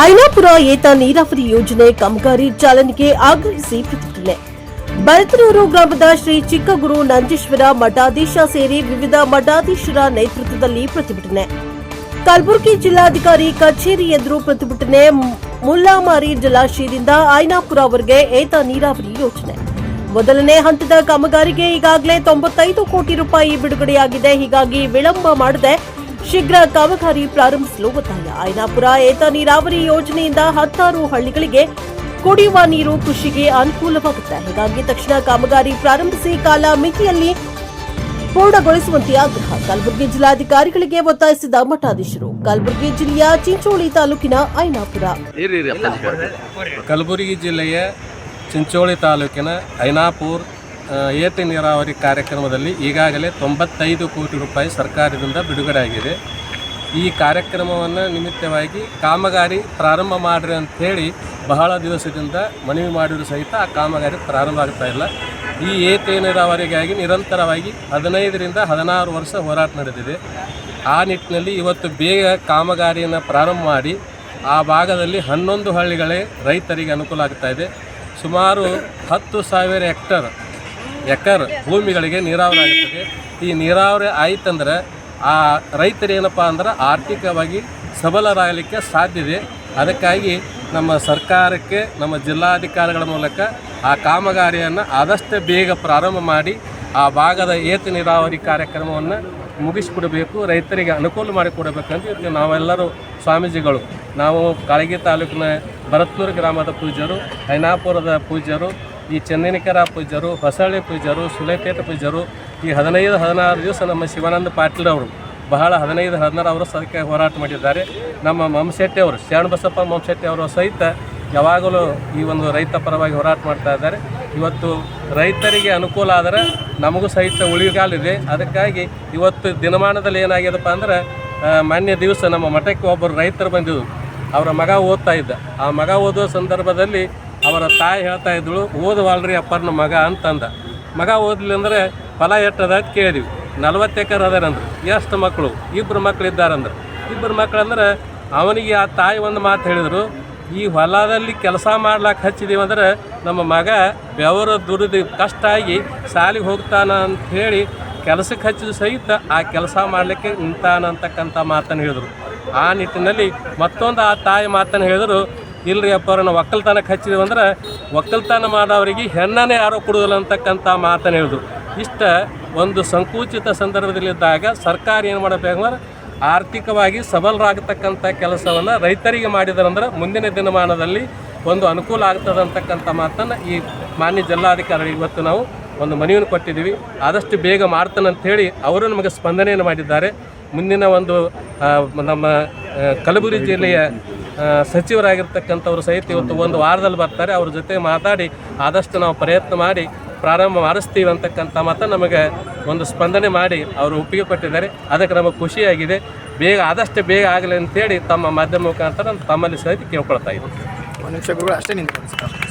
ಐನಾಪುರ ಏತ ನೀರಾವರಿ ಯೋಜನೆ ಕಾಮಗಾರಿ ಚಾಲನೆಗೆ ಆಗ್ರಹಿಸಿ ಪ್ರತಿಭಟನೆ. ಬೈತನೂರು ಗ್ರಾಮದ ಶ್ರೀ ಚಿಕ್ಕಗುರು ನಂಜೇಶ್ವರ ಮಠಾಧೀಶ ಸೇರಿ ವಿವಿಧ ಮಠಾಧೀಶರ ನೇತೃತ್ವದಲ್ಲಿ ಪ್ರತಿಭಟನೆ. ಕಲಬುರಗಿ ಜಿಲ್ಲಾಧಿಕಾರಿ ಕಚೇರಿ ಎದುರು ಪ್ರತಿಭಟನೆ. ಮುಲ್ಲಾಮಾರಿ ಜಲಾಶಯದಿಂದ ಐನಾಪುರವರೆಗೆ ಏತ ನೀರಾವರಿ ಯೋಜನೆ ಮೊದಲನೇ ಹಂತದ ಕಾಮಗಾರಿಗೆ ಈಗಾಗಲೇ 95 ಕೋಟಿ ರೂಪಾಯಿ ಬಿಡುಗಡೆಯಾಗಿದೆ. ಹೀಗಾಗಿ ವಿಳಂಬ ಮಾಡದೆ ಶೀಘ್ರ ಕಾಮಗಾರಿ ಪ್ರಾರಂಭಿಸಲು ಒತ್ತಾಯ. ಐನಾಪುರ ಏತ ನೀರಾವರಿ ಯೋಜನೆಯಿಂದ 16 ಹಳ್ಳಿಗಳಿಗೆ ಕುಡಿಯುವ ನೀರು, ಕೃಷಿಗೆ ಅನುಕೂಲವಾಗುತ್ತೆ. ಹೀಗಾಗಿ ತಕ್ಷಣ ಕಾಮಗಾರಿ ಪ್ರಾರಂಭಿಸಿ ಕಾಲ ಮಿತಿಯಲ್ಲಿ ಪೂರ್ಣಗೊಳಿಸುವಂತೆ ಆಗ್ರಹ. ಕಲಬುರಗಿ ಜಿಲ್ಲಾಧಿಕಾರಿಗಳಿಗೆ ಒತ್ತಾಯಿಸಿದ ಮಠಾಧೀಶರು. ಕಲಬುರಗಿ ಜಿಲ್ಲೆಯ ಚಿಂಚೋಳಿ ತಾಲೂಕಿನ ಐನಾಪುರ. ಕಲಬುರಗಿ ಜಿಲ್ಲೆಯ ಚಿಂಚೋಳಿ ತಾಲೂಕಿನ ಐನಾಪುರ ಏತ ನೀರಾವರಿ ಕಾರ್ಯಕ್ರಮದಲ್ಲಿ ಈಗಾಗಲೇ 95 ಕೋಟಿ ರೂಪಾಯಿ ಸರ್ಕಾರದಿಂದ ಬಿಡುಗಡೆಯಾಗಿದೆ. ಈ ಕಾರ್ಯಕ್ರಮವನ್ನು ನಿಮಿತ್ತವಾಗಿ ಕಾಮಗಾರಿ ಪ್ರಾರಂಭ ಮಾಡಿರಿ ಅಂಥೇಳಿ ಬಹಳ ದಿವಸದಿಂದ ಮನವಿ ಮಾಡಿದರೂ ಸಹಿತ ಆ ಕಾಮಗಾರಿ ಪ್ರಾರಂಭ ಆಗ್ತಾ ಇಲ್ಲ. ಈ ಏತ ನೀರಾವರಿಗಾಗಿ ನಿರಂತರವಾಗಿ 15ರಿಂದ 16 ವರ್ಷ ಹೋರಾಟ ನಡೆದಿದೆ. ಆ ನಿಟ್ಟಿನಲ್ಲಿ ಇವತ್ತು ಬೇಗ ಕಾಮಗಾರಿಯನ್ನು ಪ್ರಾರಂಭ ಮಾಡಿ ಆ ಭಾಗದಲ್ಲಿ 11 ಹಳ್ಳಿಗಳೇ ರೈತರಿಗೆ ಅನುಕೂಲ ಆಗ್ತಾ ಇದೆ. ಸುಮಾರು 10,000 ಎಕರ್ ಭೂಮಿಗಳಿಗೆ ನೀರಾವರಿ ಆಗುತ್ತದೆ. ಈ ನೀರಾವರಿ ಆಯ್ತಂದ್ರೆ ಆ ರೈತರೇನಪ್ಪ ಅಂದ್ರೆ ಆರ್ಥಿಕವಾಗಿ ಸಬಲರಾಗಲಿಕ್ಕೆ ಸಾಧ್ಯತೆ. ಅದಕ್ಕಾಗಿ ನಮ್ಮ ಸರ್ಕಾರಕ್ಕೆ ನಮ್ಮ ಜಿಲ್ಲಾಧಿಕಾರಿಗಳ ಮೂಲಕ ಆ ಕಾಮಗಾರಿಯನ್ನು ಆದಷ್ಟು ಬೇಗ ಪ್ರಾರಂಭ ಮಾಡಿ ಆ ಭಾಗದ ಏತ ನೀರಾವರಿ ಕಾರ್ಯಕ್ರಮವನ್ನು ಮುಗಿಸಿಕೊಡಬೇಕು, ರೈತರಿಗೆ ಅನುಕೂಲ ಮಾಡಿಕೊಡಬೇಕಂತ ನಾವೆಲ್ಲರೂ ಸ್ವಾಮೀಜಿಗಳು, ನಾವು ಕಾಳಗಿ ತಾಲೂಕಿನ ಭರತ್ನೂರು ಗ್ರಾಮದ ಪೂಜ್ಯರು, ಐನಾಪುರದ ಪೂಜ್ಯರು, ಈ ಚೆನ್ನೈನಿಕರ ಪೂಜ್ಯರು, ಹೊಸಳ್ಳಿ ಪೂಜ್ಯರು, ಸುಲೇಪೇಟ ಪೂಜ್ಯರು, ಈ 15-16 ದಿವಸ ನಮ್ಮ ಶಿವಾನಂದ ಪಾಟೀಲ್ ಅವರು ಬಹಳ 15-16 ಅವರು ಅದಕ್ಕೆ ಹೋರಾಟ ಮಾಡಿದ್ದಾರೆ. ನಮ್ಮ ಮೊಮ್ಮಶೆಟ್ಟಿ ಅವರು, ಶರಣಬಸಪ್ಪ ಮೊಮ್ಮಶೆಟ್ಟಿ ಅವರು ಸಹಿತ ಯಾವಾಗಲೂ ಈ ಒಂದು ರೈತ ಪರವಾಗಿ ಹೋರಾಟ ಮಾಡ್ತಾ ಇದ್ದಾರೆ. ಇವತ್ತು ರೈತರಿಗೆ ಅನುಕೂಲ ಆದರೆ ನಮಗೂ ಸಹಿತ ಉಳಿಗಾಲಿದೆ. ಅದಕ್ಕಾಗಿ ಇವತ್ತು ದಿನಮಾನದಲ್ಲಿ ಏನಾಗ್ಯದಪ್ಪ ಅಂದ್ರೆ ಮಾನ್ಯ ದಿವಸ ನಮ್ಮ ಮಠಕ್ಕೆ ಒಬ್ಬರು ರೈತರು ಬಂದಿದ್ದು, ಅವರ ಮಗ ಓದ್ತಾ ಇದ್ದ. ಆ ಮಗ ಓದುವ ಸಂದರ್ಭದಲ್ಲಿ ಅವರ ತಾಯಿ ಹೇಳ್ತಾ ಇದ್ದಳು, ಓದವಲ್ರಿ ಅಪ್ಪನ ಮಗ ಅಂತಂದ. ಮಗ ಓದಲಿ ಅಂದರೆ ಫಲ ಎಟ್ಟದ ಅಂತ ಕೇಳಿದ್ವಿ. 40 ಎಕರೆ ಅದಾರಂದ್ರೆ ಎಷ್ಟು ಮಕ್ಕಳು? 2 ಮಕ್ಕಳು ಇದ್ದಾರಂದ್ರೆ 2 ಮಕ್ಕಳಂದ್ರೆ ಅವನಿಗೆ ಆ ತಾಯಿ ಒಂದು ಮಾತು ಹೇಳಿದರು, ಈ ಹೊಲದಲ್ಲಿ ಕೆಲಸ ಮಾಡ್ಲಾಕ ಹಚ್ಚಿದೀವಿ ಅಂದ್ರೆ ನಮ್ಮ ಮಗ ಬೆವರು ದುಡಿದು ಕಷ್ಟ ಆಗಿ ಶಾಲೆಗೆ ಹೋಗ್ತಾನ ಅಂತ ಹೇಳಿ ಕೆಲಸಕ್ಕೆ ಹಚ್ಚಿದ ಸಹಿತ ಆ ಕೆಲಸ ಮಾಡಲಿಕ್ಕೆ ನಿಂತಾನಂತಕ್ಕಂಥ ಮಾತನ್ನು ಹೇಳಿದರು. ಆ ನಿಟ್ಟಿನಲ್ಲಿ ಮತ್ತೊಂದು ಆ ತಾಯಿ ಮಾತನ್ನು ಹೇಳಿದರು, ಇಲ್ಲರಿ ಅಪ್ಪವ್ರನ್ನ ಒಕ್ಕಲ್ತನಕ್ಕೆ ಹಚ್ಚಿದೀವಿ ಅಂದ್ರೆ ಒಕ್ಕಲ್ತನ ಮಾಡೋರಿಗೆ ಹೆಣ್ಣನೇ ಯಾರೋ ಕೊಡೋದಿಲ್ಲ ಅಂತಕ್ಕಂಥ ಮಾತನ್ನು ಹೇಳಿದ್ರು. ಇಷ್ಟ ಒಂದು ಸಂಕುಚಿತ ಸಂದರ್ಭದಲ್ಲಿದ್ದಾಗ ಸರ್ಕಾರ ಏನು ಮಾಡಬೇಕಂದ್ರೆ ಆರ್ಥಿಕವಾಗಿ ಸಬಲರಾಗತಕ್ಕಂಥ ಕೆಲಸವನ್ನು ರೈತರಿಗೆ ಮಾಡಿದ್ರಂದ್ರೆ ಮುಂದಿನ ದಿನಮಾನದಲ್ಲಿ ಒಂದು ಅನುಕೂಲ ಆಗ್ತದೆ ಅಂತಕ್ಕಂಥ ಮಾತನ್ನು ಈ ಮಾನ್ಯ ಜಿಲ್ಲಾಧಿಕಾರಿಗಳಿಗೆ ಇವತ್ತು ನಾವು ಒಂದು ಮನವಿಯನ್ನು ಕೊಟ್ಟಿದ್ದೀವಿ. ಆದಷ್ಟು ಬೇಗ ಮಾಡ್ತಾನೆ ಅಂಥೇಳಿ ಅವರು ನಮಗೆ ಸ್ಪಂದನೆಯನ್ನು ಮಾಡಿದ್ದಾರೆ. ಮುಂದಿನ ಒಂದು ನಮ್ಮ ಕಲಬುರಗಿ ಜಿಲ್ಲೆಯ ಸಚಿವರಾಗಿರ್ತಕ್ಕಂಥವ್ರು ಸಹಿತ ಇವತ್ತು ಒಂದು ವಾರದಲ್ಲಿ ಬರ್ತಾರೆ. ಅವ್ರ ಜೊತೆ ಮಾತಾಡಿ ಆದಷ್ಟು ನಾವು ಪ್ರಯತ್ನ ಮಾಡಿ ಪ್ರಾರಂಭ ಮಾಡಿಸ್ತೀವಿ ಅಂತಕ್ಕಂಥ ಮಾತು ನಮಗೆ ಒಂದು ಸ್ಪಂದನೆ ಮಾಡಿ ಅವರು ಒಪ್ಪಿಗೆ ಕೊಟ್ಟಿದ್ದಾರೆ. ಅದಕ್ಕೆ ನಮಗೆ ಖುಷಿಯಾಗಿದೆ. ಬೇಗ ಆದಷ್ಟು ಬೇಗ ಆಗಲಿ ಅಂತೇಳಿ ತಮ್ಮ ಮಾಧ್ಯಮ ಮುಖಾಂತರ ತಮ್ಮಲ್ಲಿ ಸಹಿತ ಕೇಳ್ಕೊಳ್ತಾ ಇದ್ದೀವಿ.